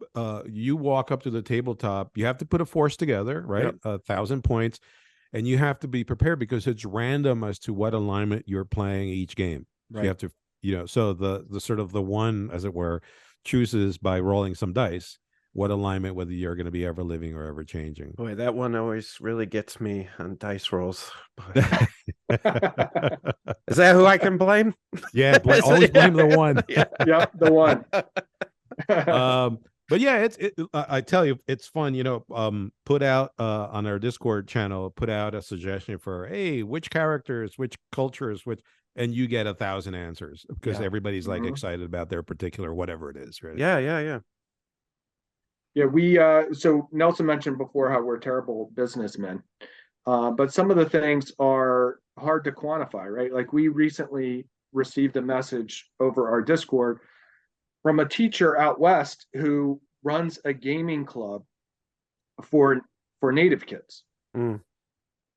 You walk up to the tabletop. You have to put a force together, right? 1,000 points, and you have to be prepared because it's random as to what alignment you're playing each game. So you have to, so the sort of the one, as it were, chooses by rolling some dice what alignment, whether you're going to be ever living or ever changing. Boy, that one always really gets me on dice rolls. Is that who I can blame? Yeah, always blame the one. Yeah, the one. But yeah, I tell you, it's fun. Put out on our Discord channel, put out a suggestion for, hey, which characters, which cultures, and you get 1,000 answers because everybody's like excited about their particular whatever it is, right? Yeah. Yeah, we so Nelson mentioned before how we're terrible businessmen, but some of the things are hard to quantify, right? Like we recently received a message over our Discord from a teacher out west who runs a gaming club for native kids,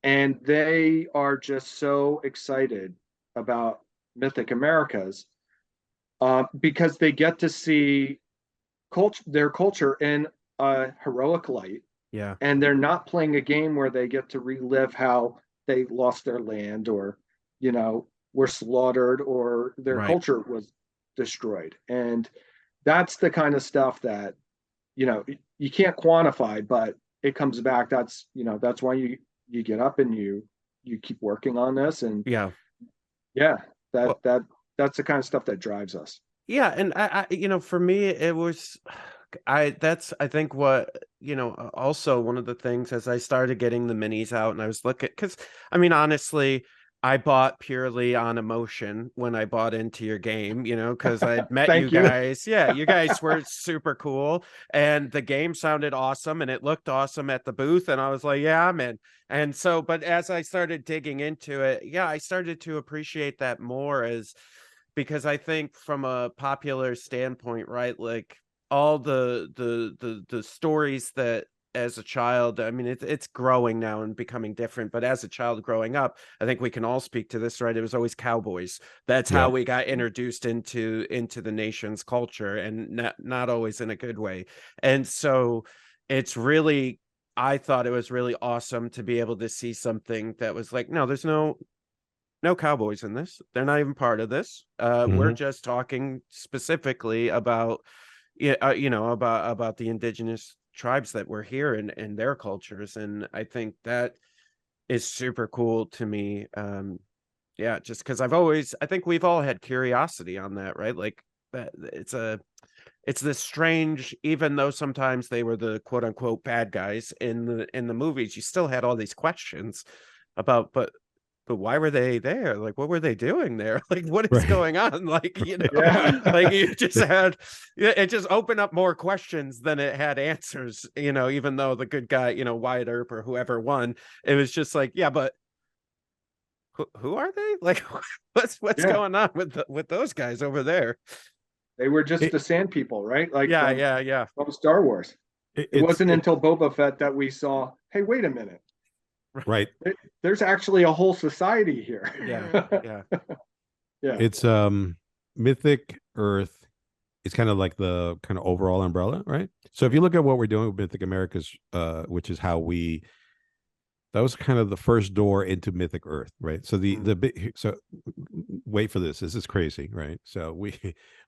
and they are just so excited about Mythic Americas because they get to see their culture in a heroic light. Yeah. And they're not playing a game where they get to relive how they lost their land or, were slaughtered or their culture was destroyed. And that's the kind of stuff that, you can't quantify, but it comes back. That's why you get up and you keep working on this. And that's the kind of stuff that drives us. Yeah, and I for me it was I think what also one of the things as I started getting the minis out and I was looking because honestly I bought purely on emotion when I bought into your game, because I'd met you guys. Yeah, you guys were super cool and the game sounded awesome and it looked awesome at the booth and I was like, yeah, I'm in. And so, but as I started digging into it, I started to appreciate that more because I think from a popular standpoint, right, like all the stories that as a child, I mean, it's growing now and becoming different, but as a child growing up, I think we can all speak to this, right? It was always cowboys. That's how Yep. we got introduced into the nation's culture, and not always in a good way. And so it's really, I thought it was really awesome to be able to see something that was like, no, there's no cowboys in this. They're not even part of this. We're just talking specifically about, about the indigenous tribes that were here and their cultures. And I think that is super cool to me. Yeah, just because I think we've all had curiosity on that, right? Like that it's this strange, even though sometimes they were the quote unquote bad guys in the movies, you still had all these questions about, but why were they there? Like, what were they doing there? Like, what is going on? Like, Yeah. like you just had, it just opened up more questions than it had answers, even though the good guy, Wyatt Earp or whoever won, it was just like, yeah, but who are they? Like, what's going on with those guys over there? They were just the sand people, right? Like Yeah. from Star Wars. It wasn't until Boba Fett that we saw, hey, wait a minute. Right. There's actually a whole society here. Yeah. It's Mythic Earth. It's kind of like the kind of overall umbrella, right? So if you look at what we're doing with Mythic Americas, which is how that was kind of the first door into Mythic Earth, right? So so wait for this. This is crazy, right? So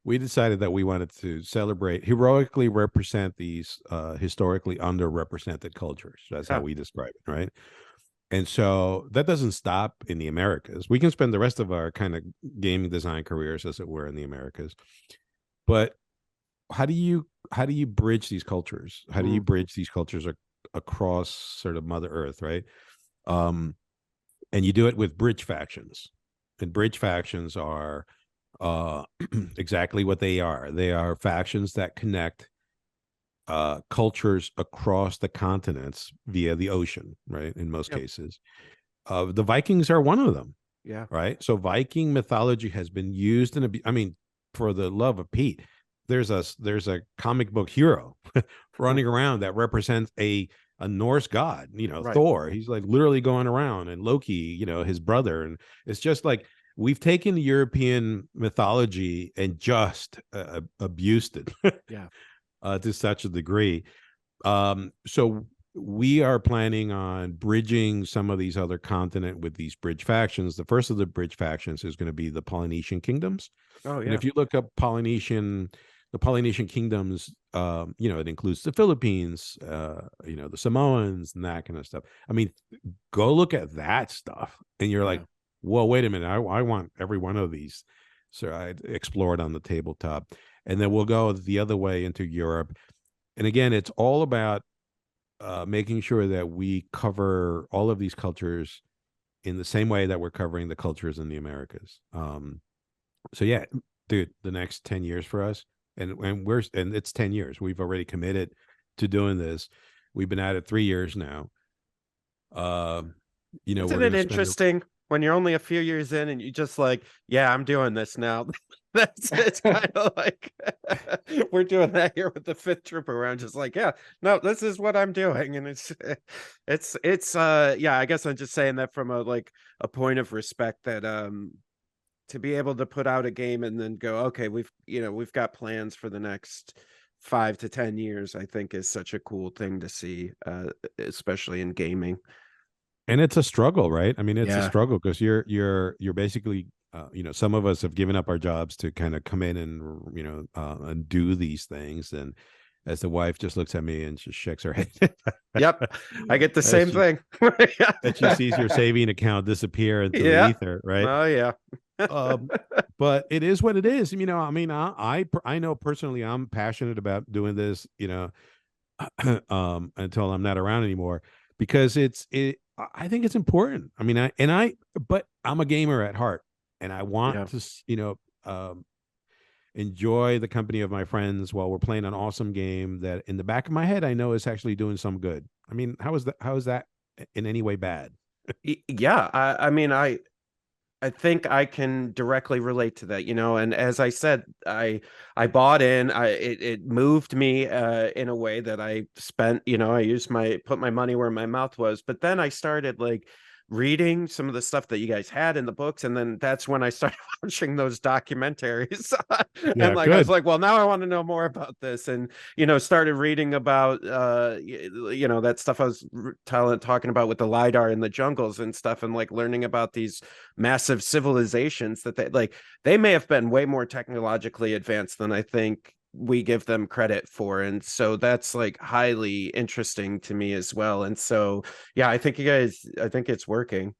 we decided that we wanted to celebrate, heroically represent these historically underrepresented cultures. That's how we describe it, right? And so that doesn't stop in the Americas. We can spend the rest of our kind of gaming design careers, as it were, in the Americas. But how do you bridge these cultures? How do you bridge these cultures across sort of Mother Earth, right? And you do it with bridge factions. And bridge factions are exactly what they are. They are factions that connect cultures across the continents via the ocean, right? In most cases. The Vikings are one of them. Yeah. Right. So Viking mythology has been used I mean, for the love of Pete, there's a comic book hero running around that represents a Norse god, Thor. He's like literally going around, and Loki, his brother. And it's just like we've taken European mythology and just abused it. Yeah. To such a degree. So we are planning on bridging some of these other continent with these bridge factions. The first of the bridge factions is going to be the Polynesian kingdoms. Oh, yeah. And if you look up the Polynesian kingdoms, it includes the Philippines, the Samoans and that kind of stuff. I mean, go look at that stuff and you're like, whoa, wait a minute. I want every one of these. So I explored on the tabletop. And then we'll go the other way into Europe. And again, it's all about making sure that we cover all of these cultures in the same way that we're covering the cultures in the Americas. So yeah, dude, the next 10 years for us, and it's 10 years. We've already committed to doing this. We've been at it 3 years now. Isn't it interesting when you're only a few years in and you just like, yeah, I'm doing this now. It's kind of like we're doing that here with the fifth troop around, just like, yeah, no, this is what I'm doing. And it's yeah, I guess I'm just saying that from a point of respect, that to be able to put out a game and then go, okay, we've got plans for the next 5 to 10 years, I think is such a cool thing to see, especially in gaming. And it's a struggle, right? I mean, it's a struggle because you're basically some of us have given up our jobs to kind of come in and and do these things. And as the wife just looks at me and just shakes her head. Yep, I get the same thing. That she sees your saving account disappear into the ether, right? Oh yeah. But it is what it is. I mean, I know personally I'm passionate about doing this, until I'm not around anymore, because I think it's important. I mean, but I'm a gamer at heart, and I want to, enjoy the company of my friends while we're playing an awesome game that in the back of my head, I know is actually doing some good. I mean, how is that in any way bad? Yeah. I mean, I think I can directly relate to that, you know, and as I said, I bought in, it moved me in a way that I spent, you know, I used my put my money where my mouth was, but then I started like reading some of the stuff that you guys had in the books, and then that's when I started watching those documentaries. And Yeah, like I was good. like, well, now I want to know more about this, and you know, started reading about you know, that stuff I was talking about with the lidar in the jungles and stuff, and like learning about these massive civilizations that they may have been way more technologically advanced than I think we give them credit for, and so that's like highly interesting to me as well. And so yeah, I think it's working.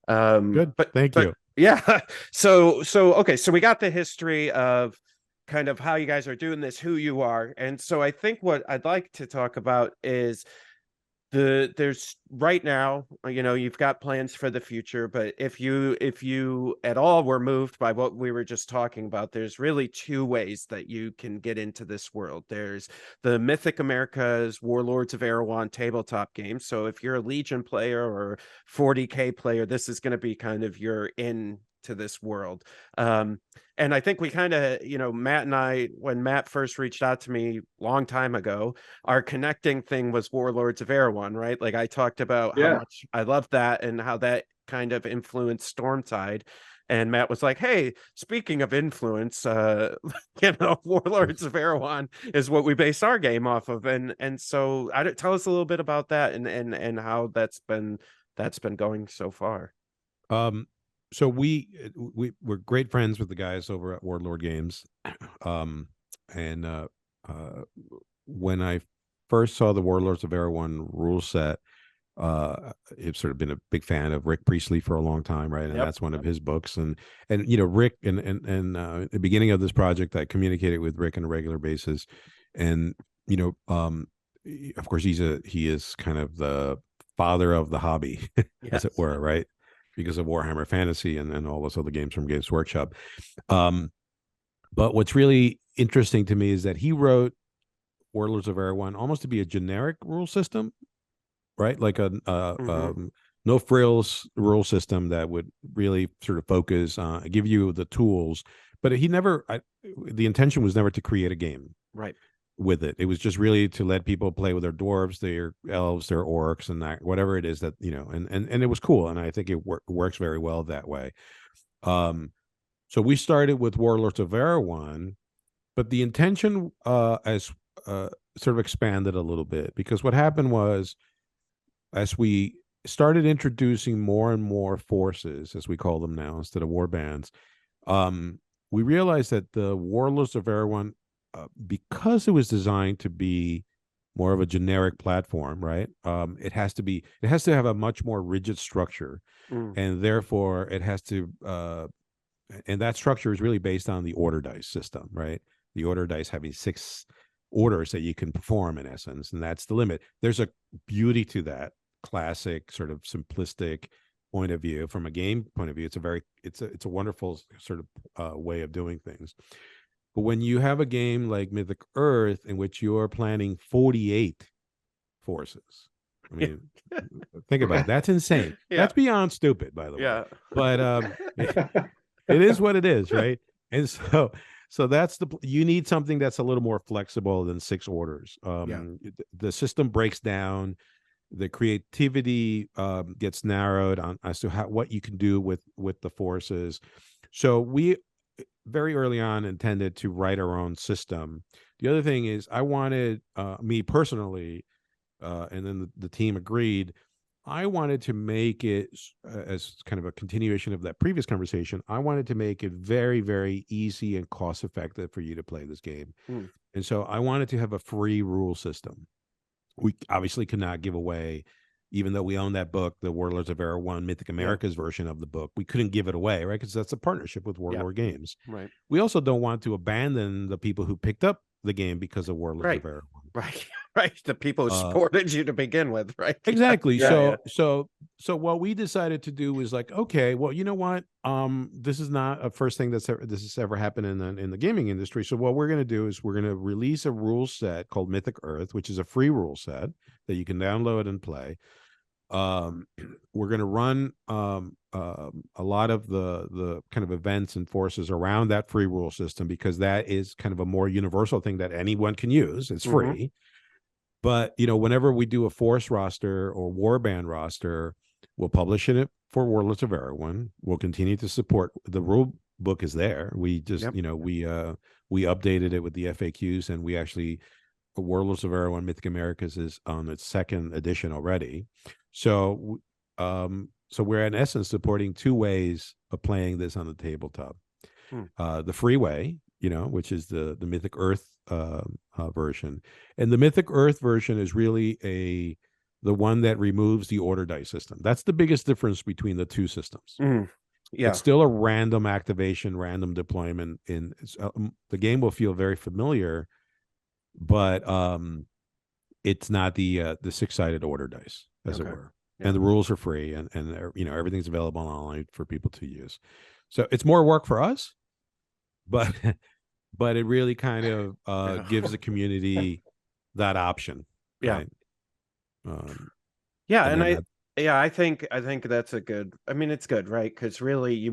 Good. Thank But you. yeah. So okay, so we got the history of kind of how you guys are doing this, who you are, and so I think what I'd like to talk about is there's right now, you know, you've got plans for the future, but if you at all were moved by what we were just talking about, there's really two ways that you can get into this world. There's the Mythic Americas Warlords of Erewhon tabletop game. So if you're a Legion player or 40K player, this is going to be kind of your in to this world. And I think we kind of, you know, Matt and I, when Matt first reached out to me long time ago, our connecting thing was Warlords of Erewhon, right? Like I talked about how Yeah. much I loved that and how that kind of influenced Stormtide. And Matt was like, "Hey, speaking of influence, you know, Warlords of Erewhon is what we base our game off of." And so, tell us a little bit about that and how that's been going so far. Um, so we're great friends with the guys over at Warlord Games. Um, and uh, when I first saw the Warlords of Erewhon rule set, I've sort of been a big fan of Rick Priestley for a long time, right? And Yep. that's one of his books. And you know, Rick at the beginning of this project, I communicated with Rick on a regular basis, and you know, of course, he is kind of the father of the hobby, as it Yes. were, right? Because of Warhammer Fantasy and all those other games from Games Workshop. Um, but what's really interesting to me is that he wrote Warlords of Erewhon almost to be a generic rule system, right? Like a no frills rule system that would really sort of focus, give you the tools. But the intention was never to create a game Right. with it. It was just really to let people play with their dwarves, their elves, their orcs, and that whatever it is that, you know, and it was cool. And I think it works very well that way. So we started with Warlords of Erewhon, but the intention as sort of expanded a little bit, because what happened was, as we started introducing more and more forces, as we call them now, instead of war bands, we realized that the Warlords of Erewhon, because it was designed to be more of a generic platform, right? It has to have a much more rigid structure, and therefore it has to, and that structure is really based on the order dice system, right? The order dice having 6 orders that you can perform in essence, and that's the limit. There's a beauty to that classic sort of simplistic point of view. From a game point of view, it's a wonderful sort of way of doing things. But when you have a game like Mythic Earth in which you're planning 48 forces, I mean, think about it. That's insane. Yeah. That's beyond stupid, by the way. Yeah. But it is what it is, right? And so that's you need something that's a little more flexible than 6 orders. The system breaks down, the creativity gets narrowed on as to what you can do with the forces. So we very early on intended to write our own system. The other thing is, I wanted, me personally, and then the team agreed, I wanted to make it, as kind of a continuation of that previous conversation, I wanted to make it very, very easy and cost effective for you to play this game. And so I wanted to have a free rule system. We obviously could not give away, even though we own that book, the Warlords of Erewhon Mythic Americas version of the book, we couldn't give it away, right? Because that's a partnership with Warlord Games. Right. We also don't want to abandon the people who picked up the game because of Warlords of Erewhon. Right. Right. The people who supported you to begin with, right? Exactly. So what we decided to do was like, okay, well, you know what? This is not a first thing this has ever happened in the gaming industry. So what we're going to do is we're going to release a rule set called Mythic Earth, which is a free rule set that you can download and play. We're going to run a lot of the kind of events and forces around that free rule system, because that is kind of a more universal thing that anyone can use. It's free. But, you know, whenever we do a force roster or warband roster, we'll publish it for Warlords of Erewhon. We'll continue to support. The rule book is there. We just, you know, we updated it with the FAQs, and we actually, Warlords of Erewhon Mythic Americas is on its second edition already. So, so we're in essence supporting two ways of playing this on the tabletop. The free way, you know, which is the Mythic Earth version, and the Mythic Earth version is really the one that removes the order dice system. That's the biggest difference between the two systems. Yeah, it's still a random activation, random deployment. In the game will feel very familiar, but it's not the six-sided order dice, as it were. And the rules are free, and you know, everything's available online for people to use. So it's more work for us, but but it really kind of gives the community that option. Right? I think that's a good, I mean, it's good, right? Because really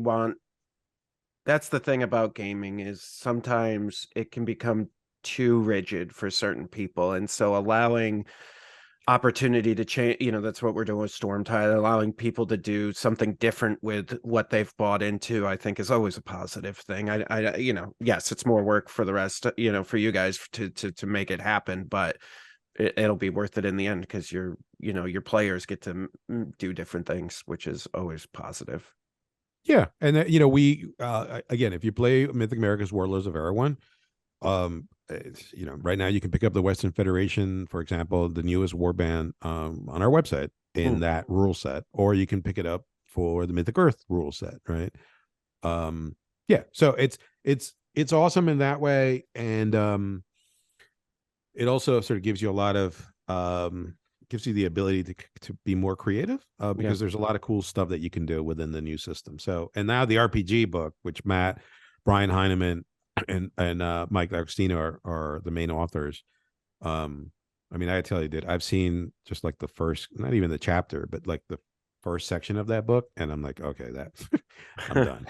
that's the thing about gaming, is sometimes it can become too rigid for certain people, and so allowing opportunity to change, you know, that's what we're doing with Stormtide, allowing people to do something different with what they've bought into, I think is always a positive thing. I you know, yes, it's more work for the rest, you know, for you guys to make it happen, but it'll be worth it in the end, because you know, your players get to do different things, which is always positive. Yeah, and you know, we again, if you play Mythic Americas Warlords of Erewhon, you know, right now you can pick up the Western Federation, for example, the newest warband on our website in that rule set, or you can pick it up for the Mythic Earth rule set, right? Yeah, so it's awesome in that way, and it also sort of gives you a lot of gives you the ability to be more creative, because there's a lot of cool stuff that you can do within the new system. So, and now the RPG book, which Brian Heineman and Mike D'Agostino are the main authors. I mean, I tell you that I've seen just like the first, not even the chapter, but like the first section of that book, and I'm like, okay, that's I'm done.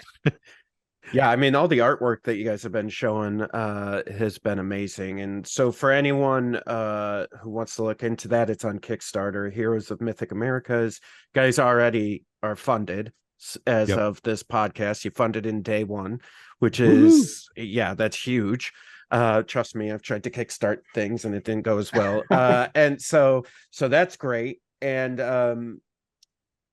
Yeah, I mean, all the artwork that you guys have been showing has been amazing. And so for anyone who wants to look into that, it's on Kickstarter, Heroes of Mythic Americas. Guys already are funded as of this podcast. You funded in day one, which is, that's huge. Trust me, I've tried to kickstart things and it didn't go as well. And so that's great. And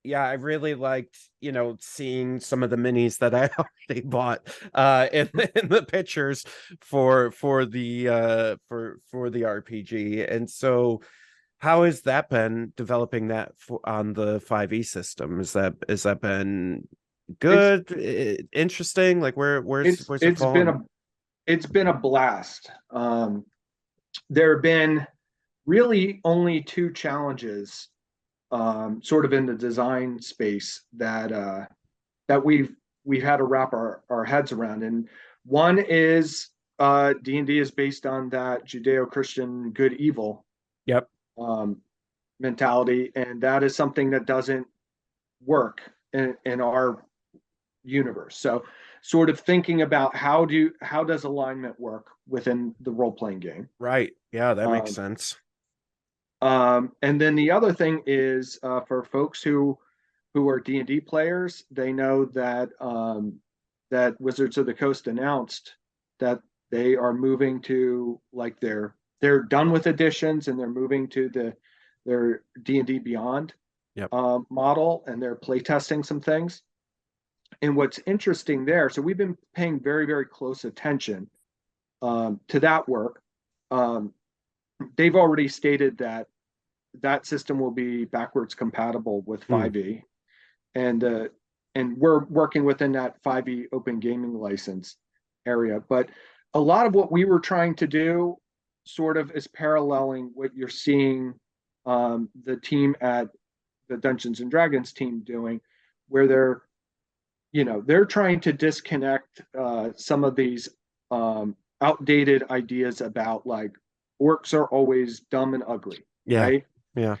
I really liked, you know, seeing some of the minis that I already bought in the pictures for the RPG. And so how has that been, developing that on the 5e system? Is that been good, interesting? Like where's it falling? It's been a blast. There have been really only two challenges sort of in the design space that we've had to wrap our heads around. And one is D&D is based on that Judeo-Christian good evil mentality, and that is something that doesn't work in our universe. So sort of thinking about how does alignment work within the role-playing game. Right. Yeah, that makes sense. And then the other thing is for folks who are D&D players, they know that that Wizards of the Coast announced that they are moving to, like, they're done with editions and they're moving to their D&D Beyond model, and they're playtesting some things. And what's interesting there, so we've been paying very, very close attention to that work. They've already stated that system will be backwards compatible with 5e, and we're working within that 5e open gaming license area. But a lot of what we were trying to do sort of is paralleling what you're seeing the team at the Dungeons and Dragons team doing, where they're trying to disconnect some of these outdated ideas about, like, orcs are always dumb and ugly, right? Yeah.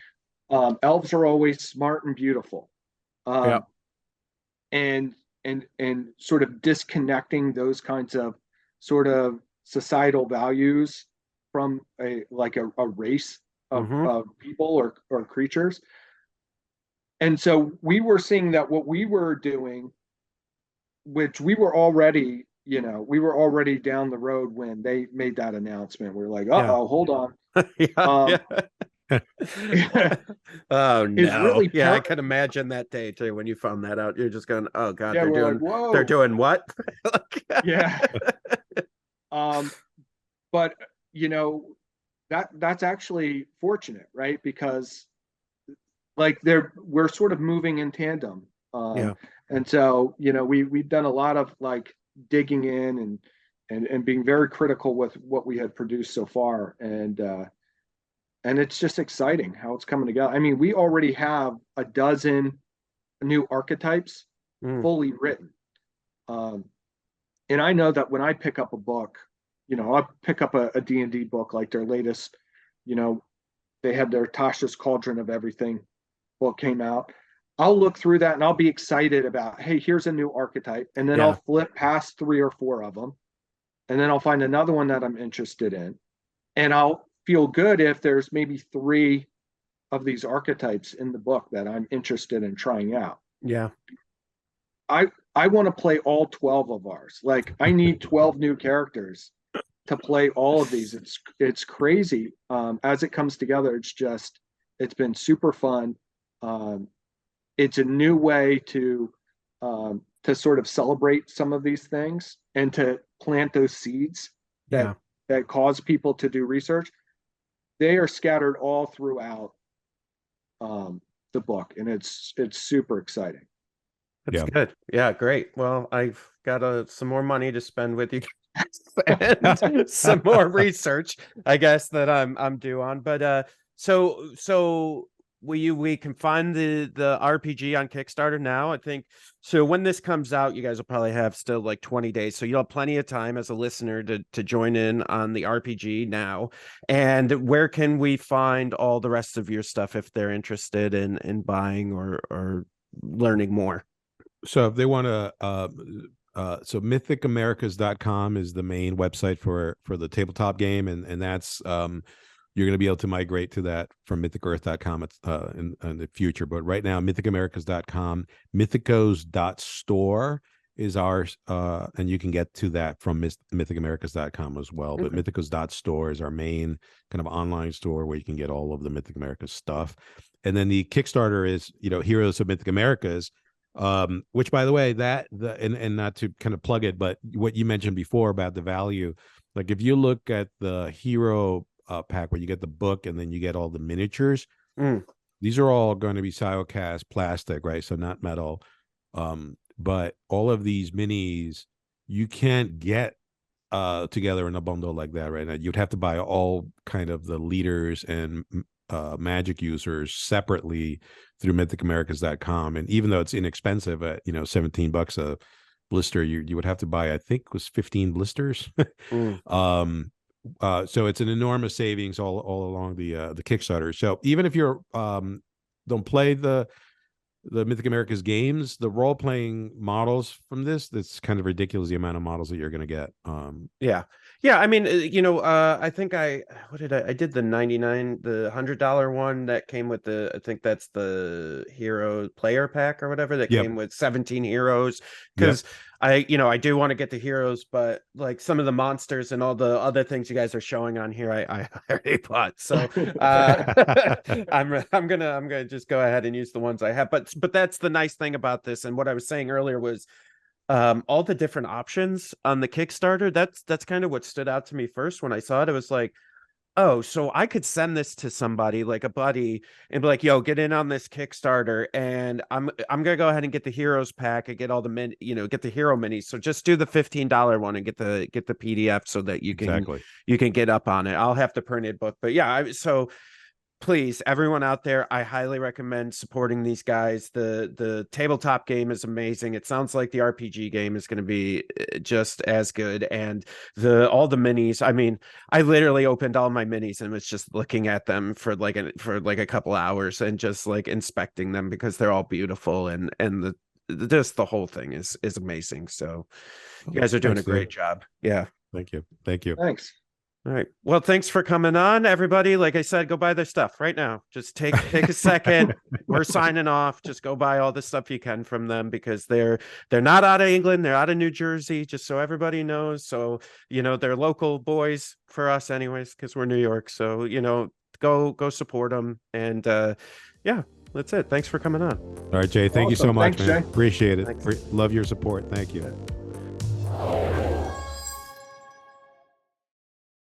Elves are always smart and beautiful. and sort of disconnecting those kinds of sort of societal values from a race of people or creatures. And so we were seeing that what we were doing, which we were already, we were already down the road when they made that announcement. We were like, uh-oh, hold on. Oh is no. really Yeah, I can imagine that day too when you found that out. You're just going, oh God, yeah, they're doing what? Yeah. But that's actually fortunate, right? Because like we're sort of moving in tandem. And so, we've done a lot of like digging in and being very critical with what we had produced so far. And it's just exciting how it's coming together. I mean, we already have a dozen new archetypes fully written. And I know that when I pick up a book, I'll pick up a D&D book, like their latest, they had their Tasha's Cauldron of Everything book came out. I'll look through that and I'll be excited about, hey, here's a new archetype. And then I'll flip past 3 or 4 of them. And then I'll find another one that I'm interested in. And I'll feel good if there's maybe 3 of these archetypes in the book that I'm interested in trying out. Yeah. I want to play all 12 of ours. Like, I need 12 new characters to play all of these. It's crazy. As it comes together, it's been super fun. It's a new way to sort of celebrate some of these things and to plant those seeds that cause people to do research. They are scattered all throughout the book, and it's super exciting. That's good. Yeah, great. Well, I've got some more money to spend with you guys and some more research, I guess, that I'm due on. But so we can find the RPG on Kickstarter now, I think. So when this comes out, you guys will probably have still like 20 days. So you'll have plenty of time as a listener to join in on the RPG now. And where can we find all the rest of your stuff if they're interested in buying or learning more? So if they want to, so mythicamericas.com is the main website for the tabletop game. And that's, you're going to be able to migrate to that from mythicearth.com in the future. But right now, mythicamericas.com, mythicos.store is ours. And you can get to that from mythicamericas.com as well. But mythicos.store is our main kind of online store where you can get all of the Mythic Americas stuff. And then the Kickstarter is, Heroes of Mythic Americas, which, by the way, and not to kind of plug it, but what you mentioned before about the value, like if you look at the hero pack where you get the book and then you get all the miniatures, these are all going to be Siocast plastic, right? So not metal. But all of these minis you can't get together in a bundle like that right now. You'd have to buy all kind of the leaders and magic users separately through mythicamericas.com. And even though it's inexpensive at $17 a blister, you would have to buy, I think it was 15 blisters. So it's an enormous savings all along the Kickstarter. So even if you're don't play the Mythic Americas games, the role-playing models from this, that's kind of ridiculous, the amount of models that you're going to get. Yeah. I mean, I think I did the $99, the $100 one that came with I think that's the hero player pack or whatever that came with 17 heroes. Because I do want to get the heroes, but like some of the monsters and all the other things you guys are showing on here, I already bought. So I'm gonna just go ahead and use the ones I have. But that's the nice thing about this. And what I was saying earlier was all the different options on the Kickstarter. That's kind of what stood out to me first when I saw it. It was like, oh, so I could send this to somebody like a buddy and be like, yo, get in on this Kickstarter, and I'm gonna go ahead and get the heroes pack and get all the get the hero minis. So just do the $15 one and get the PDF so that you can get up on it. I'll have to print it book, but yeah, so please, everyone out there, I highly recommend supporting these guys. The tabletop game is amazing. It sounds like the RPG game is going to be just as good. And all the minis, I mean, I literally opened all my minis and was just looking at them for like a couple hours and just like inspecting them because they're all beautiful. And just the whole thing is amazing. So you guys are doing a great job. Yeah. Thank you. Thank you. Thanks. All right. Well, thanks for coming on, everybody. Like I said, go buy their stuff right now. Just take a second. We're signing off. Just go buy all the stuff you can from them, because they're not out of England. They're out of New Jersey, just so everybody knows. So, they're local boys for us anyways, because we're New York. So, go support them. And yeah, that's it. Thanks for coming on. All right, Jay. Thank you so much, Thanks, man. Jay. Appreciate it. Thanks. Love your support. Thank you.